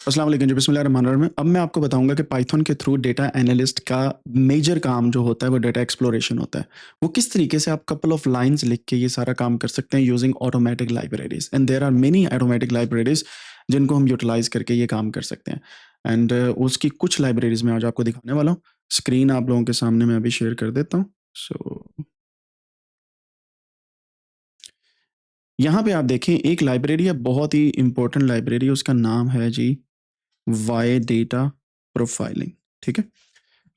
अस्सलाम वालेकुम जी, बिस्मिल्लाहिर्रहमानिर्रहीम। अब मैं आपको बताऊँगा कि पाइथन के थ्रू डेटा एनालिस्ट का मेजर काम जो होता है वो डेटा एक्सप्लोरेशन होता है। वो किस तरीके से आप कपल ऑफ लाइन्स लिख के ये सारा काम कर सकते हैं using automatic libraries and there are many automatic libraries जिनको हम यूटिलाइज़ करके ये काम कर सकते हैं। एंड उसकी कुछ लाइब्रेरीज़ मैं आज आपको दिखाने वाला हूँ। स्क्रीन आप लोगों के सामने मैं अभी शेयर कर देता हूँ। सो यहाँ पे आप देखें एक लाइब्रेरी है, बहुत ही इम्पोर्टेंट लाइब्रेरी है, उसका नाम है जी वाई डेटा प्रोफाइलिंग। ठीक है?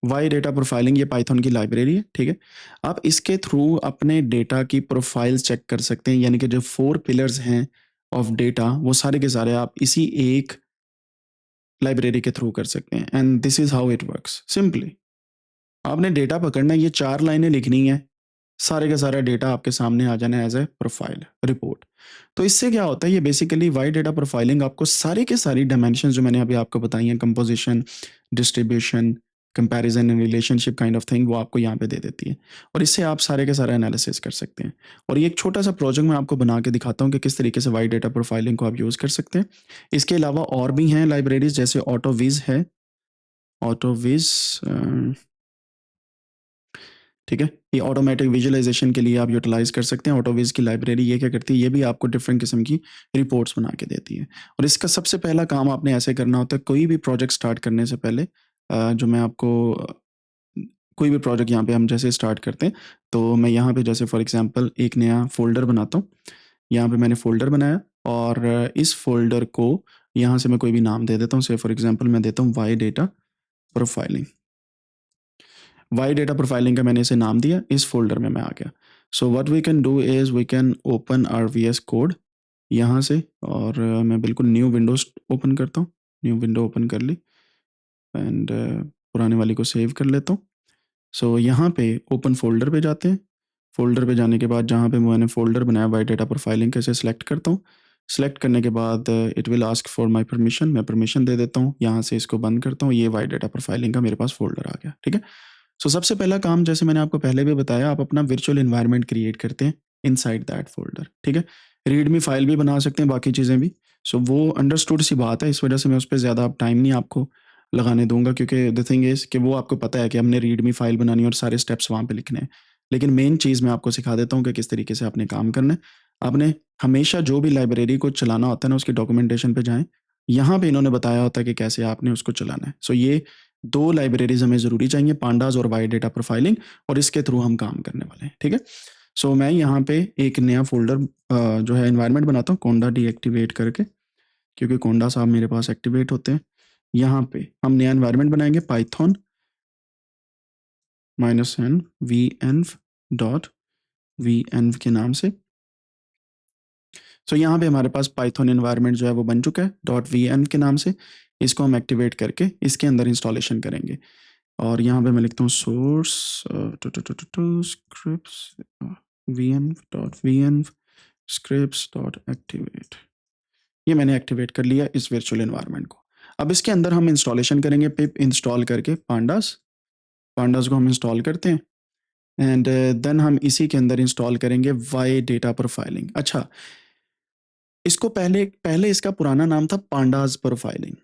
वाई डेटा प्रोफाइलिंग ये पाइथन की लाइब्रेरी है। ठीक है? आप इसके थ्रू अपने डेटा की प्रोफाइल्स चेक कर सकते हैं, यानी कि जो 4 पिलर्स हैं ऑफ डेटा वो सारे के सारे आप इसी एक लाइब्रेरी के थ्रू कर सकते हैं। And this is how it works simply. आपने डेटा पकड़ना है, ये 4 लाइनें लिखनी है, सारे का सारा डेटा आपके सामने आ जाना है एज़ अ प्रोफाइल रिपोर्ट। तो इससे क्या होता है, ये बेसिकली वाई डेटा प्रोफाइलिंग आपको सारी की सारी डायमेंशंस जो मैंने अभी आपको बताई हैं, composition, distribution, comparison and relationship kind of thing, वो आपको यहाँ पे दे देती है। और इससे आप सारे के सारा एनालिसिस कर सकते हैं। और ये एक छोटा-सा प्रोजेक्ट मैं आपको बना के दिखाता हूँ कि किस तरीके से वाई डेटा प्रोफाइलिंग को आप यूज़ कर सकते हैं। इसके अलावा और भी हैं लाइब्रेरीज़, जैसे ऑटोविज़ है, ऑटोविज़ ठीक है? ये ऑटोमैटिक विजुअलाइज़ेशन के लिए आप यूटिलाइज़ कर सकते हैं। ऑटोविज़ की लाइब्रेरी ये क्या करती है, ये भी आपको डिफरेंट किस्म की रिपोर्ट्स बना के देती है। और इसका सबसे पहला काम आपने ऐसे करना होता है, कोई भी प्रोजेक्ट स्टार्ट करने से पहले जो मैं आपको कोई भी प्रोजेक्ट यहाँ पे हम जैसे स्टार्ट करते हैं, तो मैं यहाँ पे जैसे फॉर एग्ज़ाम्पल एक नया फ़ोल्डर बनाता हूँ। यहाँ पे मैंने फ़ोल्डर बनाया और इस फ़ोल्डर को यहाँ से मैं कोई भी नाम दे देता हूँ। से फॉर एग्ज़ाम्पल मैं देता हूँ y data profiling. Y data profiling का मैंने इसे नाम दिया, इस फ़ोल्डर में मैं आ गया। So what we can do is we can open our VS code यहाँ से, और मैं बिल्कुल न्यू विंडोज़ ओपन करता हूँ। न्यू विंडो ओपन कर ली एंड पुराने वाली को सेव कर लेता हूँ। सो यहाँ पे ओपन फ़ोल्डर पे जाते हैं। फ़ोल्डर पे जाने के बाद जहाँ पे मैंने फ़ोल्डर बनाया वाई डेटा प्रोफाइलिंग का, इसे सेलेक्ट करता हूँ। सेलेक्ट करने के बाद it will ask for my permission, मैं परमिशन दे देता हूँ। यहाँ से इसको बंद करता हूँ। ये वाई डेटा प्रोफाइलिंग का मेरे पास फ़ोल्डर आ गया। ठीक है? सो सबसे पहला काम, जैसे मैंने आपको पहले भी बताया, आप अपना वर्चुअल एनवायरनमेंट क्रिएट करते हैं इनसाइड दैट फ़ोल्डर। ठीक है? रीडमी फ़ाइल भी बना सकते हैं, बाकी चीज़ें भी। सो वो अंडरस्टूड सी बात है, इस वजह से मैं उस पे ज़्यादा अब टाइम नहीं आपको लगाने दूँगा, क्योंकि द थिंग इज़ कि वो आपको पता है कि हमने रीडमी फ़ाइल बनानी है और सारे स्टेप्स वहाँ पे लिखने हैं। लेकिन मेन चीज़ मैं आपको सिखा देता हूँ कि किस तरीके से आपने काम करना है। आपने हमेशा जो भी लाइब्रेरी को चलाना होता है ना, उसकी डॉक्यूमेंटेशन पे जाएँ। यहाँ पे इन्होंने बताया होता है कि कैसे आपने उसको चलाना है। सो ये 2 लाइब्रेरीज़ हमें ज़रूरी चाहिए, पांडास और वाई डेटा प्रोफाइलिंग, और इसके थ्रू हम काम करने वाले हैं। ठीक है? सो मैं यहाँ पे एक नया फ़ोल्डर जो है एनवायरनमेंट बनाता हूँ, कोंडा डीएक्टिवेट करके, क्योंकि कोंडा साहब मेरे पास एक्टिवेट होते हैं। यहाँ पे हम नया एनवायरनमेंट बनाएँगे, Python -n venv dot venv के नाम से। सो यहाँ पे हमारे पास पाइथन एनवायरनमेंट जो है वो बन चुका है डॉट venv के नाम से। इसको हम एक्टिवेट करके इसके अंदर इंस्टॉलेशन करेंगे। और यहाँ पे मैं लिखता हूँ source scripts venv scripts dot activate. ये मैंने एक्टिवेट कर लिया इस वर्चुअल एनवायरनमेंट को। अब इसके अंदर हम इंस्टॉलेशन करेंगे, पिप इंस्टॉल करके पांडास। पांडास को हम इंस्टॉल करते हैं एंड देन हम इसी के अंदर इंस्टॉल करेंगे वाई डेटा प्रोफाइलिंग। अच्छा, इसको पहले पहले इसका पुराना नाम था पांडास प्रोफाइलिंग,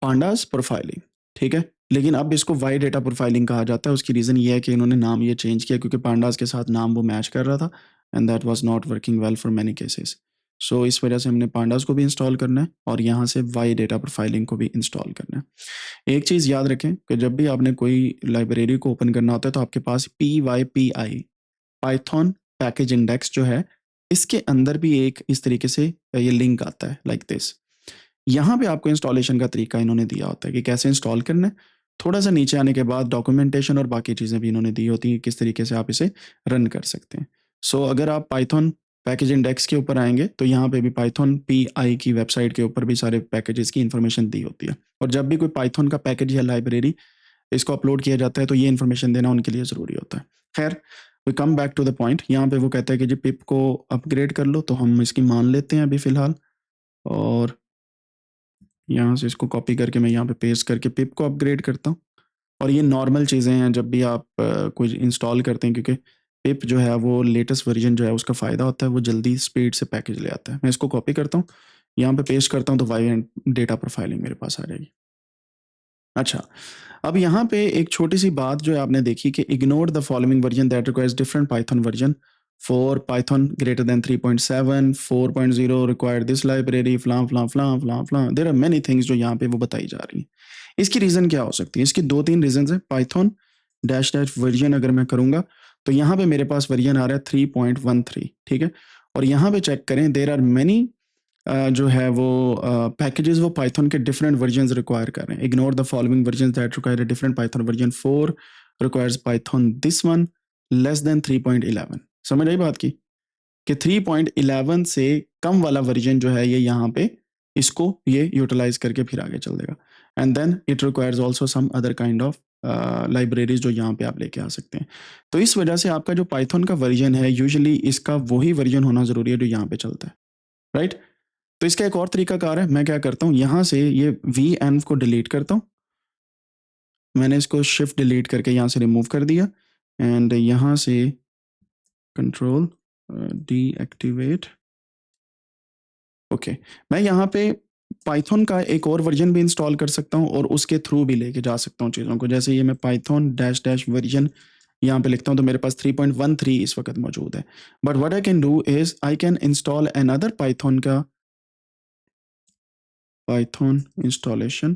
पांडास प्रोफाइलिंग। ठीक है? लेकिन अब इसको वाई डेटा प्रोफाइलिंग कहा जाता है। उसकी रीज़न ये है कि इन्होंने नाम ये चेंज किया क्योंकि पांडास के साथ नाम वो मैच कर रहा था and that was not working well for many cases. So इस वजह से हमने पांडास को भी इंस्टॉल करना है और यहाँ से वाई डेटा प्रोफाइलिंग को भी इंस्टॉल करना है। एक चीज़ याद रखें कि जब भी आपने कोई लाइब्रेरी को ओपन करना होता है तो आपके पास PYPI, पाइथन पैकेज इंडेक्स जो है, इसके अंदर भी एक इस तरीके से ये लिंक आता है लाइक दिस। यहाँ पे आपको इंस्टॉलेशन का तरीका इन्होंने दिया होता है कि कैसे इंस्टॉल करना है। थोड़ा-सा नीचे आने के बाद डॉक्यूमेंटेशन और बाकी चीज़ें भी इन्होंने दी होती हैं, किस तरीके से आप इसे रन कर सकते हैं। सो अगर आप पाइथन पैकेज इंडेक्स के ऊपर आएँगे, तो यहाँ पे भी पाइथन पीआई की वेबसाइट के ऊपर भी सारे पैकेजेज़ की इन्फॉर्मेशन दी होती है। और जब भी कोई पाइथन का पैकेज या लाइब्रेरी इसको अपलोड किया जाता है, तो ये इन्फॉर्मेशन देना उनके लिए ज़रूरी होता है। खैर, we come back to the point. यहाँ पे वो कहता है कि जी पिप को अपग्रेड कर लो, तो हम इसकी मान लेते हैं अभी फ़िलहाल, और यहाँ से इसको कॉपी करके मैं यहाँ पे पेस्ट करके पिप को अपग्रेड करता हूँ। और ये नॉर्मल चीज़ें हैं जब भी आप कुछ इंस्टॉल करते हैं, क्योंकि पिप जो है वो लेटेस्ट वर्जन जो है उसका फ़ायदा होता है, वो जल्दी स्पीड से पैकेज ले आता है। मैं इसको कॉपी करता हूँ, यहाँ पे पेस्ट करता हूँ तो वाई डेटा प्रोफाइलिंग मेरे पास आ जाएगी। अच्छा, अब यहाँ पे एक छोटी सी बात जो है आपने देखी कि ignore the following version that requires different Python version for Python greater than 3.7 4.0 require this library फ्लां फ्लां फ्लां फ्लां फ्लां देयर आर मेनी थिंग्स जो यहाँ पे वो बताई जा रही हैं। इसकी रीज़न क्या हो सकती है? इसकी 2-3 रीज़न्स हैं। पाइथन डैश डैश वर्जन अगर मैं करूँगा तो यहाँ पे मेरे पास वर्जन आ रहा है 3.13, ठीक है? और यहाँ पे चेक करें देयर आर मेनी जो है वो पैकेजेस वो पाइथन के डिफरेंट वर्जन्स रिक्वायर कर रहे हैं। Ignore the following versions that require a different Python version 4 requires Python this one less than 3.11। समझ आई बात की कि 3.11 से कम वाला वर्जन जो है ये यहाँ पे इसको ये यूटिलाइज करके फिर आगे चल देगा। And then it requires also some other kind of libraries जो यहाँ पे आप लेके आ सकते हैं। तो इस वजह से आपका जो पाइथन का वर्जन है यूजुअली इसका वही वर्जन होना ज़रूरी है जो यहाँ पे चलता है, राइट? तो इसका एक और तरीकाकार है। मैं क्या करता हूँ, यहाँ से ये वी एन को डिलीट करता हूँ। मैंने इसको शिफ्ट डिलीट करके यहाँ से रिमूव कर दिया एंड यहाँ से कंट्रोल डीएक्टिवेट। ओके, मैं यहाँ पे पाइथन का एक और वर्जन भी इंस्टॉल कर सकता हूँ और उसके थ्रू भी लेके जा सकता हूँ चीज़ों को। जैसे ये मैं पाइथन डैश डैश वर्जन यहाँ पे लिखता हूँ तो मेरे पास 3.13 इस वक्त मौजूद है। But what I can do is I can install another Python का पाइथन इंस्टॉलेशन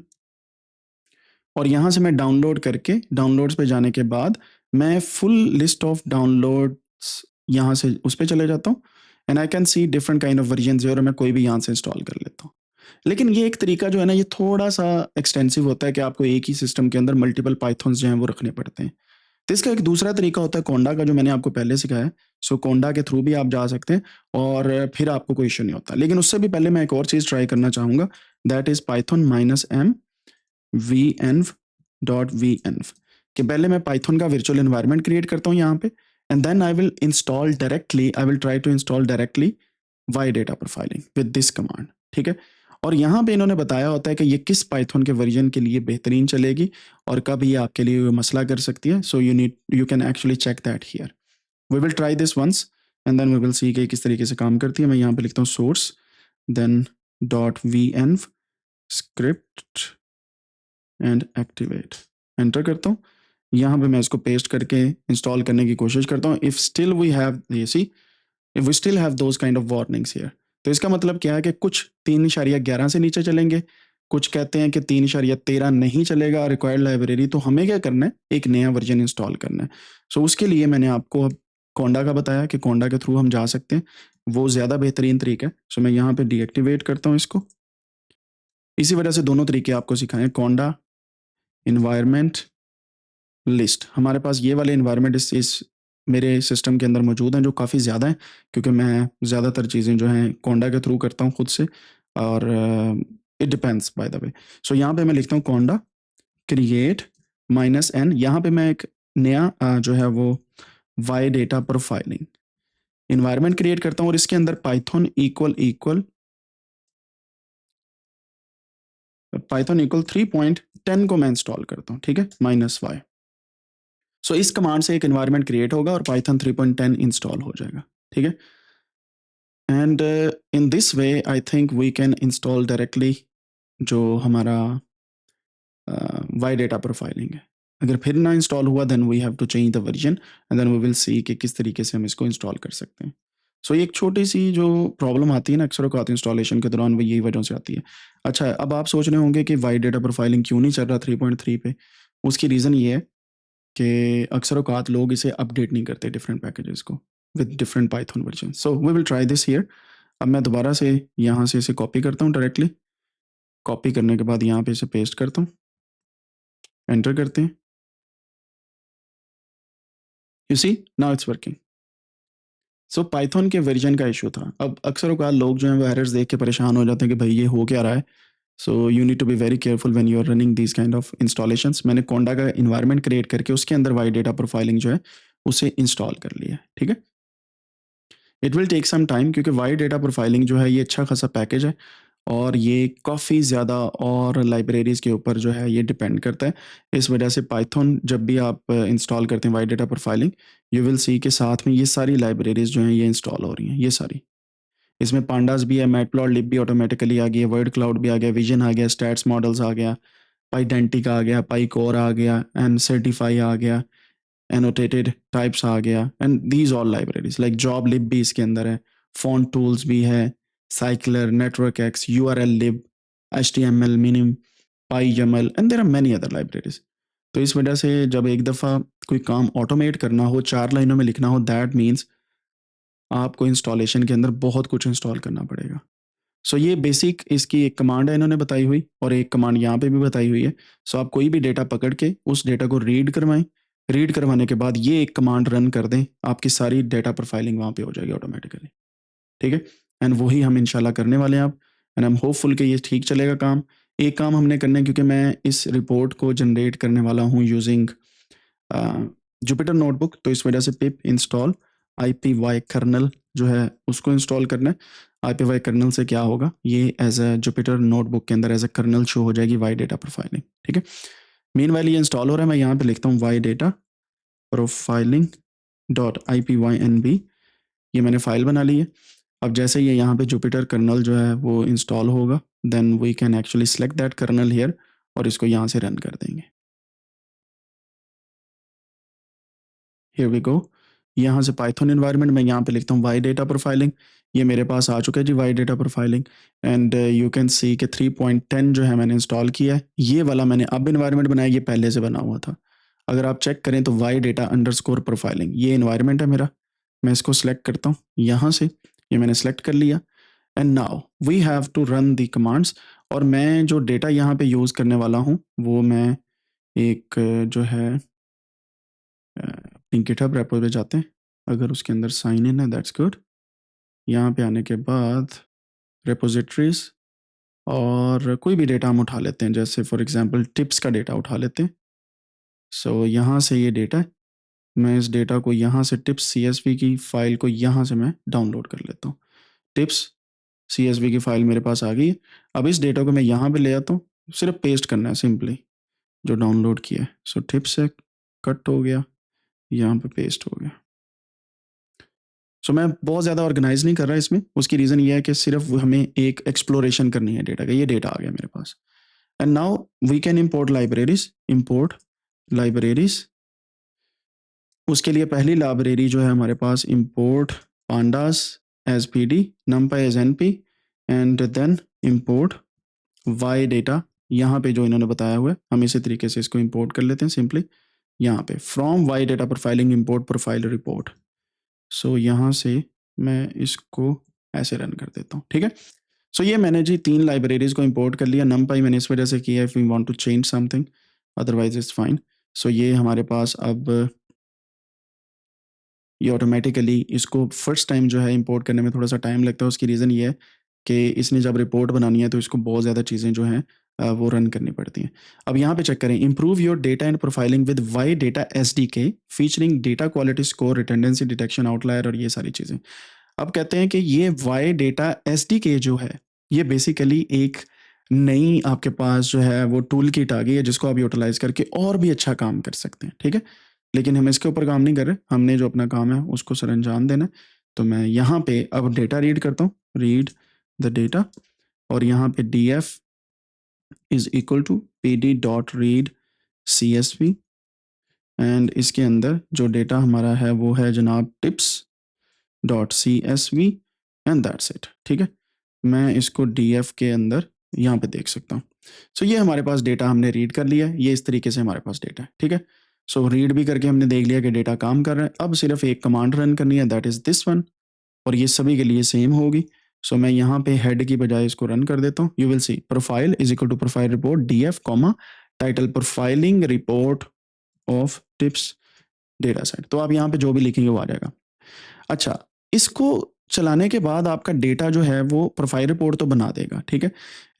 और यहाँ से मैं डाउनलोड करके डाउनलोड्स पे जाने के बाद मैं फुल लिस्ट ऑफ डाउनलोड्स यहाँ से उस पे चले जाता हूँ and I can see different kind of version और मैं कोई भी यहाँ से इंस्टॉल कर लेता हूँ। लेकिन ये एक तरीका जो है ना ये थोड़ा सा एक्सटेंसिव होता है कि आपको एक ही सिस्टम के अंदर मल्टीपल पाइथन्स जो हैं वो रखने पड़ते हैं। तो इसका एक दूसरा तरीका होता है कोंडा का जो मैंने आपको पहले सिखाया है। सो कोंडा के थ्रू भी आप जा सकते हैं और फिर आपको कोई इशू नहीं होता। लेकिन उससे भी पहले मैं एक और चीज़ ट्राई करना चाहूँगा that is Python -m venv dot venv कि पहले मैं पाइथन का वर्चुअल एनवायरनमेंट क्रिएट करता हूँ यहाँ पे and then I will try to install directly y data profiling with this command, ठीक है? और यहाँ पे इन्होंने बताया होता है कि ये किस पाइथन के वर्जन के लिए बेहतरीन चलेगी और कब ये आपके लिए मसला कर सकती है। So you can actually check that here. We will try this once and then we will see कि किस तरीके से काम करती है। मैं यहाँ पे लिखता हूँ source then dot venv script and activate, enter करता हूँ। यहाँ पे मैं इसको पेस्ट करके इंस्टॉल करने की कोशिश करता हूँ। इफ़ स्टिल वी हैव ये see if we still have those kind of warnings here, तो इसका मतलब क्या है कि कुछ 3.11 से नीचे चलेंगे, कुछ कहते हैं कि 3.13 नहीं चलेगा रिक्वायर्ड लाइब्रेरी। तो हमें क्या करना है, एक नया वर्जन इंस्टॉल करना है। सो उसके लिए मैंने आपको अब कोंडा का बताया कि कोंडा के थ्रू हम जा सकते हैं, वो ज़्यादा बेहतरीन तरीका है। सो मैं यहाँ पे डीएक्टिवेट करता हूँ इसको। इसी वजह से दोनों तरीके आपको सिखाएं, कोंडा इन्वायरमेंट लिस्ट। हमारे पास ये वाले इन्वायरमेंट इस मेरे सिस्टम के अंदर मौजूद हैं जो काफ़ी ज़्यादा हैं क्योंकि मैं ज़्यादातर चीज़ें जो हैं कोंडा के थ्रू करता हूँ खुद से और it depends by the way. So यहाँ पे मैं लिखता हूँ कोंडा क्रिएट -n। यहाँ पे मैं एक नया जो है वो y data profiling environment create करता हूँ और इसके अंदर पाइथन इक्वल पाइथन इक्वल 3.10 को मैं इंस्टॉल करता हूँ, ठीक है, -y। सो इस कमांड से एक एनवायरनमेंट क्रिएट होगा और पाइथन 3.10 इंस्टॉल हो जाएगा, ठीक है? And in this way I think we can install directly जो हमारा वाई डेटा प्रोफाइलिंग है। अगर फिर ना इंस्टॉल हुआ then we have to change the version and then we will see कि किस तरीके से हम इसको इंस्टॉल कर सकते हैं। सो एक छोटी सी जो प्रॉब्लम आती है ना अक्सर औक़ात इंस्टॉलेशन के दौरान वो यही वजह से आती है। अच्छा, अब आप सोच रहे होंगे कि वाई डेटा प्रोफाइलिंग क्यों नहीं चल रहा 3.3 पे? उसकी रीज़न ये है कि अक्सर औक़ात लोग इसे अपडेट नहीं करते डिफरेंट पैकेजेस को with different Python version. So we will try this here. अब मैं दोबारा से यहाँ से इसे कॉपी करता हूँ डायरेक्टली। कॉपी करने के बाद यहाँ पे इसे पेस्ट करता हूँ, एंटर करते हैं। You see now it's working. So Python के वर्जन का इशू था। अब अक्सर औक़ात लोग जो हैं वो एरर्स देख के परेशान हो जाते हैं कि भाई ये हो क्या रहा है। So you need to be very careful when you are running these kind of installations. मैंने कोंडा का इन्वायरमेंट क्रिएट करके उसके अंदर वाई डेटा प्रोफाइलिंग जो है उसे इंस्टॉल कर लिया है, ठीक है? It will take some time क्योंकि वाई डेटा प्रोफाइलिंग जो है ये अच्छा खासा पैकेज है और ये काफ़ी ज़्यादा और लाइब्रेरीज़ के ऊपर जो है ये डिपेंड करता है। इस वजह से पाइथन जब भी आप इंस्टॉल करते हैं y data profiling, you will see के साथ में ये सारी लाइब्रेरीज़ जो हैं ये इंस्टॉल हो रही हैं, ये सारी। इसमें पांडास भी है, मैटप्लॉटलिब भी ऑटोमेटिकली आ गई है, वर्ड क्लाउड भी आ गया, विजन आ गया, स्टैट्स मॉडल्स आ गया, पाइडेंटिक आ गया, पाइकोर आ गया, एंड सर्टिफाई आ गया, एनोटेटेड टाइप्स आ गया, and these all libraries like joblib भी इसके अंदर है, फॉन्ट टूल्स भी है, cycler, networkx, urllib, HTML, मिनिम, pyyaml, and there are many other libraries. तो इस वजह से जब एक दफ़ा कोई काम ऑटोमेट करना हो, 4 लाइनों में लिखना हो, दैट मीन्स आपको इंस्टॉलेशन के अंदर बहुत कुछ इंस्टॉल करना पड़ेगा। सो ये बेसिक इसकी एक कमांड है इन्होंने बताई हुई, और एक कमांड यहाँ पे भी बताई हुई है। सो आप कोई भी डेटा पकड़ के उस डेटा को रीड करवाएं, रीड करवाने के बाद ये एक कमांड रन कर दें, आपकी सारी डेटा प्रोफाइलिंग वहाँ पे हो जाएगी ऑटोमेटिकली, ठीक है। एंड वही हम इंशाल्लाह करने वाले हैं अब, एंड आई एम होपफुल कि ये ठीक चलेगा काम। एक काम हमने करना है, क्योंकि मैं इस रिपोर्ट को जनरेट करने वाला हूँ यूजिंग जुपिटर नोटबुक, तो इस वजह से पिप इंस्टॉल IPY कर्नल जो है उसको इंस्टॉल करना है। IPY कर्नल से क्या होगा, ये एज अ जुपिटर नोटबुक के अंदर एज अ कर्नल शो हो जाएगी वाई डेटा प्रोफाइलिंग, ठीक है। मीनवाइल ये इंस्टॉल हो रहा है, मैं यहाँ पे लिखता हूँ वाई डेटा प्रोफाइलिंग .ipynb, ये मैंने फाइल बना ली है। अब जैसे ये यहाँ पे जुपिटर कर्नल जो है वो इंस्टॉल होगा, then we can actually select that kernel here, और इसको यहाँ से रन कर देंगे। Here we go. यहाँ से पाइथन एनवायरनमेंट में यहाँ पे लिखता हूँ वाई डेटा प्रोफाइलिंग, ये मेरे पास आ चुका है जी y data profiling, and you can see कि 3.10 जो है मैंने इंस्टॉल किया है। ये वाला मैंने अब इन्वायरमेंट बनाया, ये पहले से बना हुआ था। अगर आप चेक करें तो वाई डेटा अंडरस्कोर प्रोफाइलिंग ये इन्वायरमेंट है मेरा। मैं इसको सिलेक्ट करता हूँ यहाँ से, ये मैंने सेलेक्ट कर लिया, and now we have to run the commands. और मैं जो डेटा यहाँ पे यूज़ करने वाला हूँ वो मैं एक जो है अपनी गिटहब रेपो पे जाते हैं, अगर उसके अंदर साइन इन है दैट्स गुड। यहाँ पे आने के बाद रेपोजिटरीज, और कोई भी डेटा हम उठा लेते हैं, जैसे फॉर एग्जांपल टिप्स का डेटा उठा लेते हैं। सो यहाँ से ये डेटा है, मैं इस डेटा को यहाँ से टिप्स CSV की फ़ाइल को यहाँ से मैं डाउनलोड कर लेता हूँ। टिप्स CSV की फ़ाइल मेरे पास आ गई है। अब इस डेटा को मैं यहाँ पे ले आता हूँ, सिर्फ पेस्ट करना है सिंपली जो डाउनलोड किया है। सो टिप्स से कट हो गया, यहाँ पे पेस्ट हो गया। सो मैं बहुत ज़्यादा ऑर्गेनाइज नहीं कर रहा इसमें, उसकी रीज़न ये है कि सिर्फ हमें एक एक्सप्लोरेशन करनी है डेटा का। ये डेटा आ गया मेरे पास, and now we can import libraries. Import libraries, उसके लिए पहली लाइब्रेरी जो है हमारे पास, import pandas as PD, numpy as NP, and then import y data. यहाँ पे जो इन्होंने बताया हुआ है हम इसी तरीके से इसको इंपोर्ट कर लेते हैं सिंपली। यहाँ पे from y data profiling import profile report. So यहाँ से मैं इसको ऐसे रन कर देता हूँ, ठीक है। सो ये मैंने जी 3 लाइब्रेरीज को इंपोर्ट कर लिया। numpy मैंने इस वजह से किया if we want to change something, otherwise it's fine. So ये हमारे पास अब ये ऑटोमेटिकली इसको फर्स्ट टाइम जो है इंपोर्ट करने में थोड़ा सा टाइम लगता है। उसकी रीज़न ये है कि इसने जब रिपोर्ट बनानी है तो इसको बहुत ज़्यादा चीज़ें जो हैं वो रन करनी पड़ती हैं। अब यहाँ पे चेक करें, improve your data and profiling with y data SDK featuring data quality score, redundancy detection, outlier, और ये सारी चीज़ें। अब कहते हैं कि ये वाई डेटा SDK जो है ये बेसिकली एक नई आपके पास जो है वो टूल किट आ गई है, जिसको आप यूटिलाइज करके और भी अच्छा काम कर सकते हैं, ठीक है। लेकिन हम इसके ऊपर काम नहीं कर रहे, हमने जो अपना काम है उसको सरअंजाम देना है। तो मैं यहाँ पे अब डेटा रीड करता हूँ, रीड द डेटा, और यहाँ पे DF is equal to PD.read CSV, and इसके अंदर जो डेटा हमारा है वो है जनाब tips.CSV, एंड दैट्स इट, ठीक है। मैं इसको DF के अंदर यहाँ पे देख सकता हूँ। सो ये हमारे पास डेटा हमने रीड कर लिया है, ये इस तरीके से हमारे पास डेटा है, ठीक है। सो रीड भी करके हमने देख लिया कि डेटा काम कर रहा है। अब सिर्फ एक कमांड रन करनी है, दैट इज़ दिस वन, और ये सभी के लिए सेम होगी। सो मैं यहाँ पे हेड की बजाय इसको रन कर देता हूँ। You will see profile is equal to profile report DF comma title profiling report of tips data set. तो आप यहाँ पे जो भी लिखेंगे वो आ जाएगा। अच्छा, इसको चलाने के बाद आपका डेटा जो है वो प्रोफाइल रिपोर्ट तो बना देगा, ठीक है।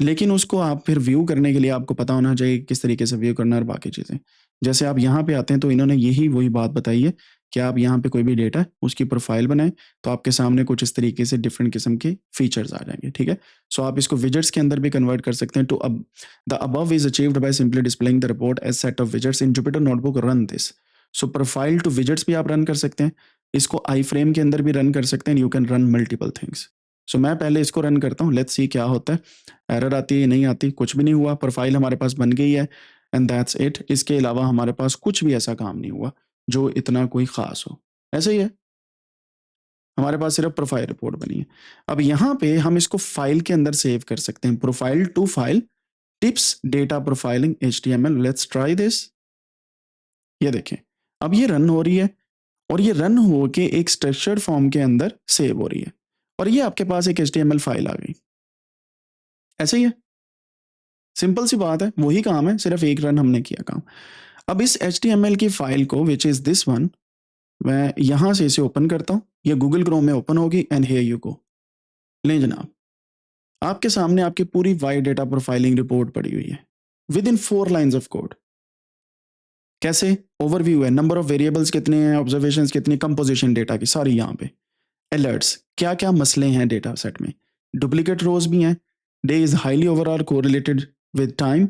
लेकिन उसको आप फिर व्यू करने के लिए आपको पता होना चाहिए किस तरीके से व्यू करना है और बाकी चीज़ें। जैसे आप यहाँ पे आते हैं तो इन्होंने यही वही बात बताई है कि आप यहाँ पे कोई भी डेटा है उसकी प्रोफाइल बनाएं, तो आपके सामने कुछ इस तरीके से डिफरेंट किस्म के फीचर्स आ जाएंगे, ठीक है। सो आप इसको विजेट्स के अंदर भी कन्वर्ट कर सकते हैं। तो अब the above is achieved by simply displaying the report as set of widgets in Jupyter notebook, run this. So profile to widgets भी आप रन कर सकते हैं, इसको आई फ्रेम के अंदर भी रन कर सकते हैं, you can run multiple things. So मैं पहले इसको रन करता हूँ, लेट्स सी क्या होता है। एरर आती है नहीं आती, कुछ भी नहीं हुआ, प्रोफाइल हमारे पास बन गई है एंड दैट्स इट। इसके अलावा हमारे पास कुछ भी ऐसा काम नहीं हुआ जो इतना कोई ख़ास हो। ऐसे ही है, हमारे पास सिर्फ प्रोफाइल रिपोर्ट बनी है। अब यहाँ पे हम इसको फाइल के अंदर सेव कर सकते हैं, profile to file tips data profiling HTML। Let's try this. ये देखें, अब ये रन हो रही है और ये रन हो के एक स्ट्रक्चर्ड फॉर्म के अंदर सेव हो रही है और ये आपके पास एक HTML फाइल आ गई। ऐसे ही है, सिंपल सी बात है, वही काम है, सिर्फ एक रन हमने किया काम। अब इस HTML की फाइल को, विच इज दिस वन, मैं यहां से इसे ओपन करता हूं, ये गूगल क्रोम में ओपन होगी एंड हियर यू गो। लें जनाब, आपके सामने आपकी पूरी वाई डेटा प्रोफाइलिंग रिपोर्ट पड़ी हुई है with in 4 lines of code. कैसे? ओवरव्यू है, नंबर ऑफ वेरिएबल्स कितने हैं, ऑब्जर्वेशंस कितनी, कंपोजिशन डेटा की सारी यहाँ पे, अलर्ट्स, क्या क्या मसले हैं डेटा सेट में, डुप्लीकेट रोज भी हैं, day is highly overall correlated with time.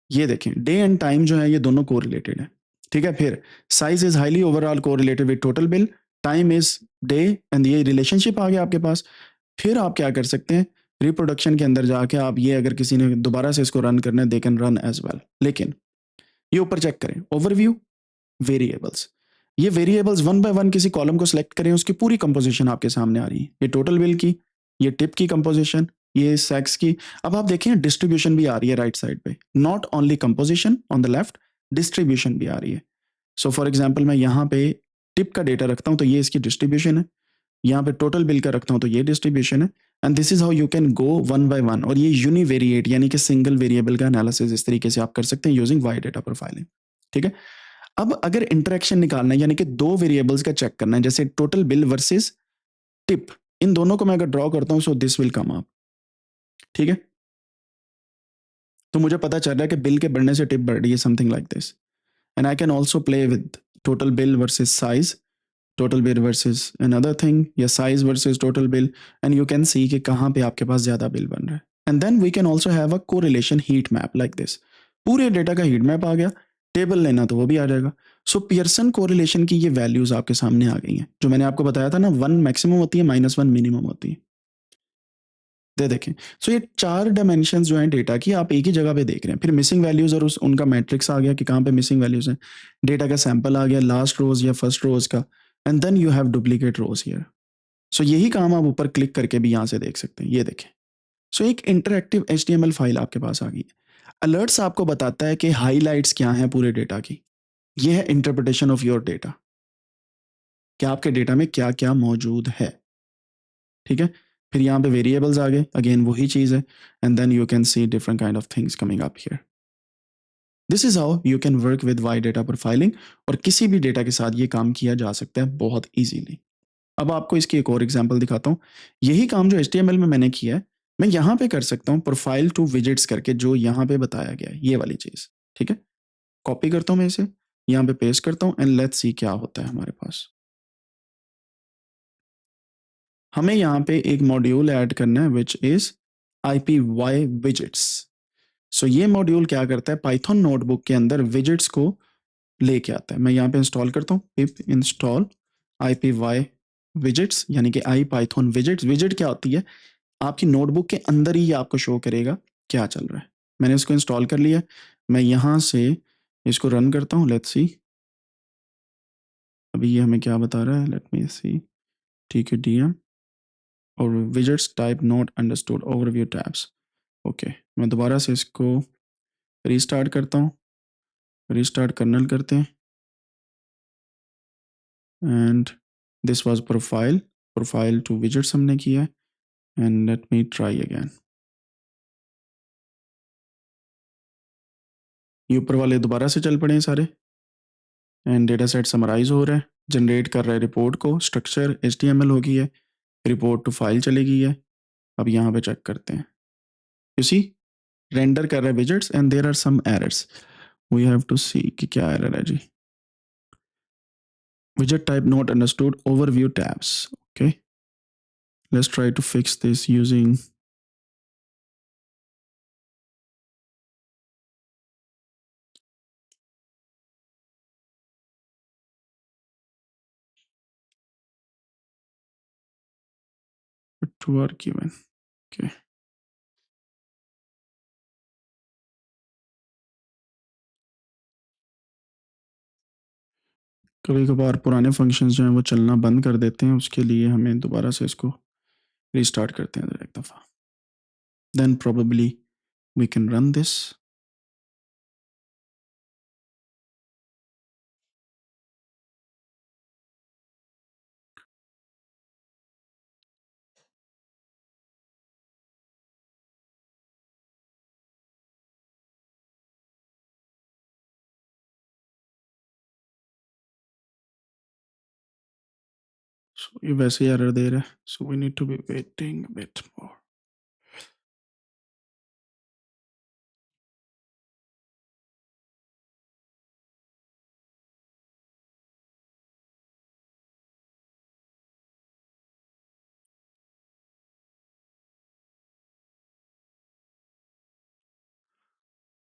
ये देखें, डे एंड टाइम जो है ये दोनों कोरिलेटेड है, ठीक है। फिर size is highly overall correlated with total bill, time is day, and ये रिलेशनशिप आ गया आपके पास। फिर आप क्या कर सकते हैं, रिप्रोडक्शन के अंदर जाके आप ये, अगर किसी ने दोबारा से इसको रन करना है, they can run as well. लेकिन ये ऊपर चेक करें, ओवरव्यू, वेरिएबल्स, ये वेरिएबल्स वन बाय वन किसी कॉलम को सिलेक्ट करें, उसकी पूरी कंपोजिशन आपके सामने आ रही है। ये टोटल बिल की, ये टिप की कंपोजिशन, ये सेक्स की। अब आप देखें डिस्ट्रीब्यूशन भी आ रही है राइट साइड पे, not only composition on the left, distribution भी आ रही है। सो फॉर एग्जांपल मैं यहाँ पे टिप का डेटा रखता हूँ तो ये इसकी डिस्ट्रीब्यूशन है, यहाँ पे टोटल बिल का रखता हूँ तो ये डिस्ट्रीब्यूशन है। And this is how you can go one by one. और ये यूनिवेरिएट यानी कि सिंगल वेरिएबल का एनालिसिस इस तरीके से आप कर सकते हैं यूजिंग वाई डेटा प्रोफाइलिंग, ठीक है। अब अगर इंटरेक्शन निकालना है, यानी कि दो वेरिएबल्स का चेक करना है, जैसे टोटल बिल वर्सेस टिप, इन दोनों को मैं अगर ड्रॉ करता हूं, so this will come up, ठीक है। तो मुझे पता चल रहा है कि बिल के बढ़ने से टिप बढ़ रही है, something like this. And I can also play with total bill versus size, total bill versus another thing, या size versus total bill, and you can see कि कहाँ पे आपके पास ज्यादा बिल बन रहा है। And then we can also have a correlation heat map like this. पूरे डेटा का हीट मैप आ गया, टेबल लेना तो वो भी आ जाएगा। सो पियर्सन कोरिलेशन की ये वैल्यूज आपके सामने आ गई हैं, जो मैंने आपको बताया था ना, 1 मैक्सिमम होती है, -1 मिनिमम होती है। दे देखें, सो ये 4 डायमेंशन जो हैं डेटा की, आप एक ही जगह पे देख रहे हैं। फिर मिसिंग वैल्यूज और उनका मैट्रिक्स आ गया कि कहाँ पे मिसिंग वैल्यूज हैं, डेटा का सैंपल आ गया, लास्ट रोज या फर्स्ट रोज का, and then you have duplicate rows here. So यही काम आप ऊपर क्लिक करके भी यहाँ से देख सकते हैं, ये देखें। सो एक इंटरएक्टिव HTML फाइल आपके पास आ गई है। अलर्ट्स आपको बताता है कि हाईलाइट्स क्या हैं पूरे डेटा की। ये है इंटरप्रिटेशन ऑफ योर डेटा, कि आपके डेटा में क्या क्या मौजूद है, ठीक है। फिर यहाँ पे वेरिएबल्स आ गए, अगेन वही चीज़ है, and then you can see different kind of things coming up here. This is how you can work with y data profiling. और किसी भी डेटा के साथ ये काम किया जा सकता है बहुत ईजीली। अब आपको इसकी एक और एग्जांपल दिखाता हूँ। यही काम जो HTML में मैंने किया है, मैं यहाँ पे कर सकता हूँ, प्रोफाइल टू विजिट्स करके, जो यहाँ पे बताया गया है, ये वाली चीज़, ठीक है। कॉपी करता हूँ मैं इसे, यहाँ पे पेस्ट करता हूँ, एंड लेट्स सी क्या होता है हमारे पास। हमें यहाँ पे एक मॉड्यूल ऐड करना है विच इज IPY विजिट्स। सो ये मॉड्यूल क्या करता है, पाइथन नोटबुक के अंदर विजिट्स को लेके आता है। मैं यहाँ पे इंस्टॉल करता हूँ, पिप इंस्टॉल IPY विजिट्स, यानी कि आई पाइथन विजिट्स। विजिट क्या होती है, आपकी नोटबुक के अंदर ही आपको शो करेगा क्या चल रहा है। मैंने इसको इंस्टॉल कर लिया, मैं यहाँ से इसको रन करता हूँ, लेट्स सी अभी ये हमें क्या बता रहा है, लेट मी सी, ठीक है, DM और visits type not understood overview tabs. Okay, मैं दोबारा से इसको रीस्टार्ट करता हूँ, रीस्टार्ट कर्नल करते हैं, and this was profile, profile to widgets हमने किया है, and let me try again. ये ऊपर वाले दोबारा से चल पड़े हैं सारे, एंड डेटा सेट समराइज हो रहा है, जनरेट कर रहा है रिपोर्ट को, स्ट्रक्चर HTML हो गई है, रिपोर्ट टू फाइल चली गई है। अब यहाँ पे चेक करते हैं, यू सी रेंडर कर रहा है visits and there are some errors. We have to see कि क्या एरर है जी। Widget type not understood overview tabs. Okay, let's try to fix this using 2 are given. Okay. कभी कभार पुराने फंक्शंस जो हैं वो चलना बंद कर देते हैं, उसके लिए हमें दोबारा से इसको रीस्टार्ट करते हैं एक दफ़ा. Then probably we can run this. So ये वैसे ही एरर दे रहा है, so we need to be waiting a bit more.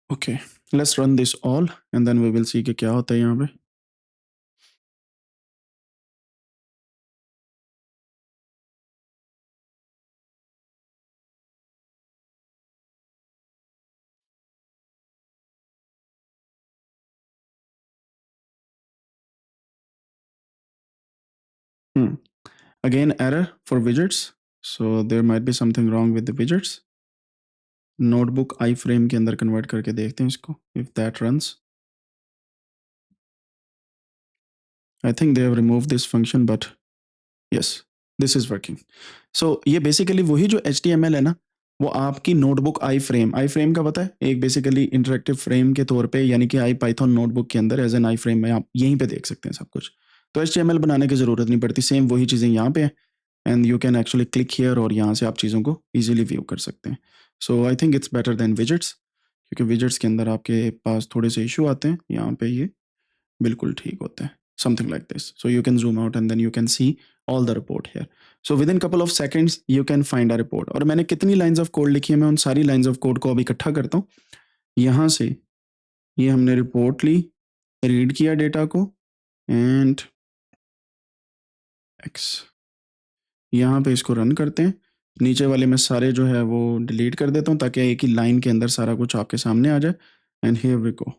Okay, let's run this all and then we will see कि क्या होता है यहाँ पे. Again error for widgets, so there might be something wrong with the widgets. Notebook iframe के अंदर convert करके देखते हैं इसको, if that runs. I think they have removed this function, but yes, this is working. So ये basically वही जो HTML है ना, वो आपकी नोटबुक आई फ्रेम का पता है, एक बेसिकली इंटरेक्टिव फ्रेम के तौर पे, यानी कि आई पाइथन नोटबुक के अंदर एज एन आई फ्रेम में आप यहीं पे देख सकते हैं सब कुछ. तो HTML बनाने की ज़रूरत नहीं पड़ती, सेम वही चीज़ें यहाँ पे हैं and you can actually click here और यहाँ से आप चीज़ों को ईजिली व्यू कर सकते हैं. So I think it's better than widgets, क्योंकि विजेट्स के अंदर आपके पास थोड़े से इशू आते हैं. यहाँ पे ये बिल्कुल ठीक होता है, something like this. So you can zoom out and then you can see all the report here. So within couple of seconds you can find a report. और मैंने कितनी lines of code लिखी है, मैं उन सारी lines of code को अभी इकट्ठा करता हूँ. यहाँ से ये हमने रिपोर्ट ली, रीड किया डेटा को एंड एक्स, यहाँ पे इसको रन करते हैं. नीचे वाले में सारे जो है वो डिलीट कर देता हूँ ताकि एक ही लाइन के अंदर सारा कुछ आपके सामने आ जाए. And here we go.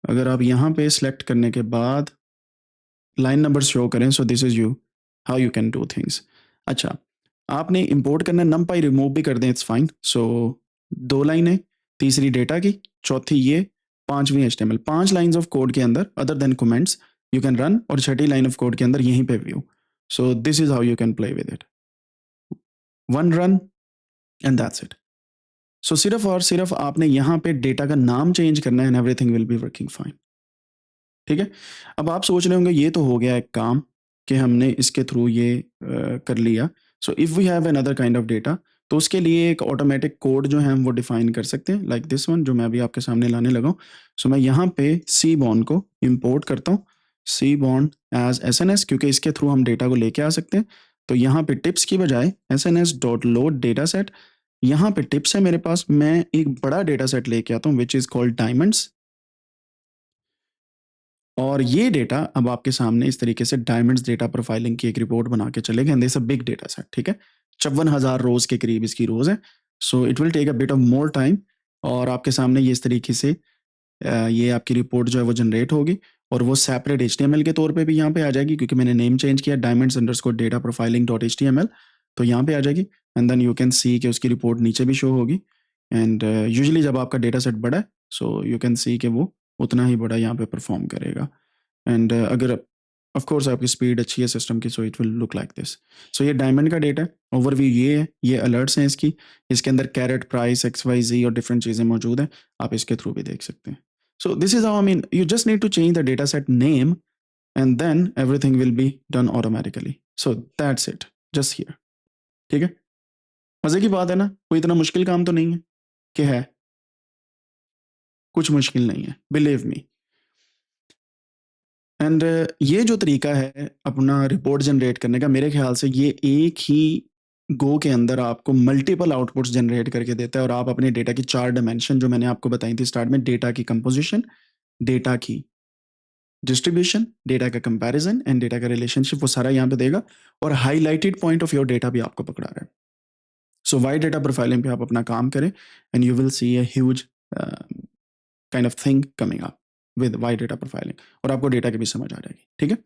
अगर आप यहाँ पे सेलेक्ट करने के बाद लाइन नंबर शो करें, सो this is you how you can do things. अच्छा, आपने इंपोर्ट करना है, नमपाई रिमूव भी कर दें, इट्स फाइन. सो 2 लाइनें, तीसरी डेटा की, चौथी ये, पांचवी HTML, 5 लाइंस ऑफ कोड के अंदर other than comments you can run, और छठी लाइन ऑफ कोड के अंदर यहीं पे view. So this is how you can play with it. One run and that's it. So सिर्फ और सिर्फ आपने यहाँ पे डेटा का नाम चेंज करना है and everything will be working fine. ठीक है. अब आप सोच रहे होंगे ये तो हो गया एक काम कि हमने इसके थ्रू ये कर लिया. So if we have another kind of data, तो उसके लिए एक ऑटोमेटिक कोड जो है हम वो डिफाइन कर सकते हैं, लाइक दिस वन जो मैं अभी आपके सामने लाने लगा हूँ. सो मैं यहाँ पे सी बॉन्ड को इंपोर्ट करता हूँ, सी बॉन्ड एज SNS, क्योंकि इसके थ्रू हम डेटा को लेके आ सकते हैं. तो यहाँ पे टिप्स की बजाय SNS dot load data set, यहाँ पे टिप्स है मेरे पास, मैं एक बड़ा डेटा सेट लेके आता हूँ विच इज़ कॉल्ड डायमंड्स. और ये डेटा अब आपके सामने इस तरीके से डायमंड्स डेटा प्रोफाइलिंग की एक रिपोर्ट बना के चलेगा. And this a big data set. ठीक है, 54,000 रोज के करीब इसकी रोज है. So it will take a bit of more time. और आपके सामने ये इस तरीके से ये आपकी रिपोर्ट जो है वो जनरेट होगी, और वो सेपरेट HTML के तौर पे भी यहाँ पे आ जाएगी, क्योंकि मैंने नेम चेंज किया diamonds underscore data profiling dot HTML. तो यहाँ पे आ जाएगी and then you can see कि उसकी रिपोर्ट नीचे भी शो होगी. एंड यूजुअली जब आपका डेटा सेट बड़ा है, सो यू कैन सी कि वो उतना ही बड़ा यहाँ पे परफॉर्म करेगा. एंड अगर ऑफ कोर्स आपकी स्पीड अच्छी है सिस्टम की, so it will look like this. So ये डायमंड का डेटा है, ओवरव्यू ये है, ये अलर्ट्स हैं इसकी, इसके अंदर कैरेट प्राइस XYZ और डिफरेंट चीज़ें मौजूद हैं, आप इसके थ्रू भी देख सकते हैं. So this is how, I mean you just need to change the data set name and then everything will be done automatically. So that's it, just here. ठीक है, मज़े की बात है ना, कोई इतना मुश्किल काम तो नहीं है कि है, कुछ मुश्किल नहीं है, बिलीव मी. एंड ये जो तरीका है अपना रिपोर्ट जनरेट करने का, मेरे ख्याल से ये एक ही गो के अंदर आपको मल्टीपल आउटपुट्स जनरेट करके देता है. और आप अपने डेटा की 4 डायमेंशन जो मैंने आपको बताई थी स्टार्ट में, डेटा की कंपोजिशन, डेटा की डिस्ट्रीब्यूशन, डेटा का कंपैरिजन एंड डेटा का रिलेशनशिप, वो सारा यहाँ पे देगा और highlighted point of your data भी आपको पकड़ा रहा है। सो वाई डेटा प्रोफाइलिंग पे आप अपना काम करें and you will see a huge kind of thing coming up with y data profiling, और आपको डेटा की भी समझ आ जाएगी। ठीक है।